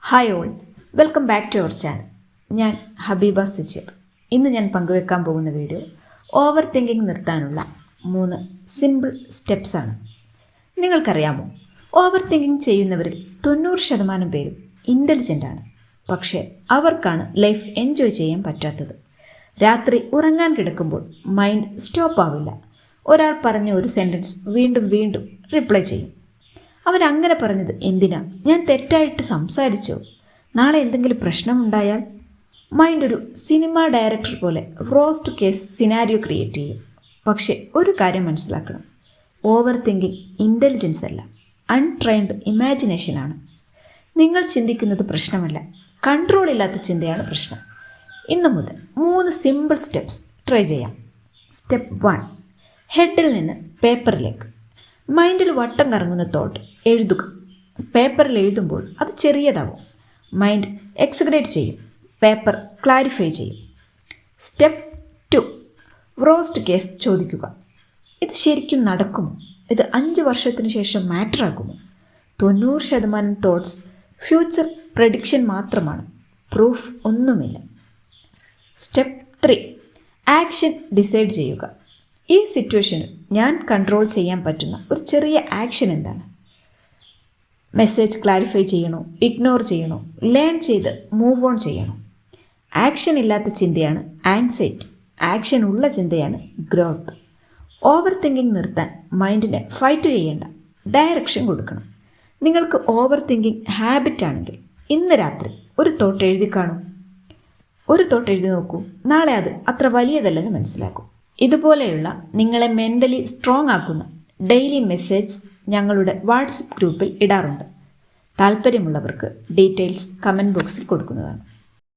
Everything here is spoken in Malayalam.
Hi all, welcome back to our channel. ഞാൻ ഹബീബ സിച്ചിർ. ഇന്ന് ഞാൻ പങ്കുവെക്കാൻ പോകുന്ന വീഡിയോ ഓവർ തിങ്കിങ് നിർത്താനുള്ള 3 സിമ്പിൾ സ്റ്റെപ്സാണ്. നിങ്ങൾക്കറിയാമോ, ഓവർ തിങ്കിങ് ചെയ്യുന്നവരിൽ 90% പേരും ഇൻ്റലിജൻ്റാണ്. പക്ഷേ അവർക്കാണ് ലൈഫ് എൻജോയ് ചെയ്യാൻ പറ്റാത്തത്. രാത്രി ഉറങ്ങാൻ കിടക്കുമ്പോൾ മൈൻഡ് സ്റ്റോപ്പ് ആവില്ല. ഒരാൾ പറഞ്ഞ ഒരു സെൻറ്റൻസ് വീണ്ടും വീണ്ടും റിപ്ലൈ ചെയ്യും. അവരങ്ങനെ പറഞ്ഞത് എന്തിനാ? ഞാൻ തെറ്റായിട്ട് സംസാരിച്ചോ? നാളെ എന്തെങ്കിലും പ്രശ്നമുണ്ടായാൽ? മൈൻഡ് ഒരു സിനിമ ഡയറക്ടർ പോലെ റോസ്റ്റ് കേസ് സിനാരിയോ ക്രിയേറ്റ് ചെയ്യും. പക്ഷേ ഒരു കാര്യം മനസ്സിലാക്കണം, ഓവർ തിങ്കിങ് ഇൻ്റലിജൻസ് അല്ല, അൺട്രെയിൻഡ് ഇമാജിനേഷനാണ്. നിങ്ങൾ ചിന്തിക്കുന്നത് പ്രശ്നമല്ല, കൺട്രോൾ ഇല്ലാത്ത ചിന്തയാണ് പ്രശ്നം. ഇന്നു മുതൽ 3 സിമ്പിൾ സ്റ്റെപ്സ് ട്രൈ ചെയ്യാം. സ്റ്റെപ്പ് 1, ഹെഡിൽ നിന്ന് പേപ്പറിലേക്ക്. മൈൻഡിൽ വട്ടം കറങ്ങുന്ന തോട്ട് എഴുതുക. പേപ്പറിൽ എഴുതുമ്പോൾ അത് ചെറിയതാവും. മൈൻഡ് എക്സിക്യൂട്ട് ചെയ്യും, പേപ്പർ ക്ലാരിഫൈ ചെയ്യും. സ്റ്റെപ്പ് 2, റോസ്റ്റ് കേസ് ചോദിക്കുക. ഇത് ശരിക്കും നടക്കുമോ? ഇത് 5 വർഷത്തിന് ശേഷം മാറ്റർ ആകുമോ? 90% തോട്ട്സ് ഫ്യൂച്ചർ പ്രഡിക്ഷൻ മാത്രമാണ്, പ്രൂഫ് ഒന്നുമില്ല. സ്റ്റെപ്പ് 3, ആക്ഷൻ ഡിസൈഡ് ചെയ്യുക. ഈ സിറ്റുവേഷന് ഞാൻ കൺട്രോൾ ചെയ്യാൻ പറ്റുന്ന ഒരു ചെറിയ ആക്ഷൻ എന്താണ്? മെസ്സേജ് ക്ലാരിഫൈ ചെയ്യണോ, ഇഗ്നോർ ചെയ്യണോ, ലേൺ ചെയ്ത് മൂവ് ഓൺ ചെയ്യണോ? ആക്ഷൻ ഇല്ലാത്ത ചിന്തയാണ് ആൻസൈറ്റി, ആക്ഷൻ ഉള്ള ചിന്തയാണ് ഗ്രോത്ത്. ഓവർ തിങ്കിങ് നിർത്താൻ മൈൻഡിനെ ഫൈറ്റ് ചെയ്യേണ്ട, ഡയറക്ഷൻ കൊടുക്കണം. നിങ്ങൾക്ക് ഓവർ തിങ്കിങ് ഹാബിറ്റ് ആണെങ്കിൽ ഇന്ന് രാത്രി ഒരു തോട്ട് എഴുതി കാണും. ഒരു തോട്ട് എഴുതി നോക്കൂ, നാളെ അത് അത്ര വലിയതല്ലെന്ന് മനസ്സിലാക്കും. ഇതുപോലെയുള്ള നിങ്ങളെ മെൻ്റലി സ്ട്രോങ് ആക്കുന്ന ഡെയിലി മെസ്സേജ് ഞങ്ങളുടെ വാട്സപ്പ് ഗ്രൂപ്പിൽ ഇടാറുണ്ട്. താല്പര്യമുള്ളവർക്ക് ഡീറ്റെയിൽസ് കമൻറ്റ് ബോക്സിൽ കൊടുക്കുന്നതാണ്.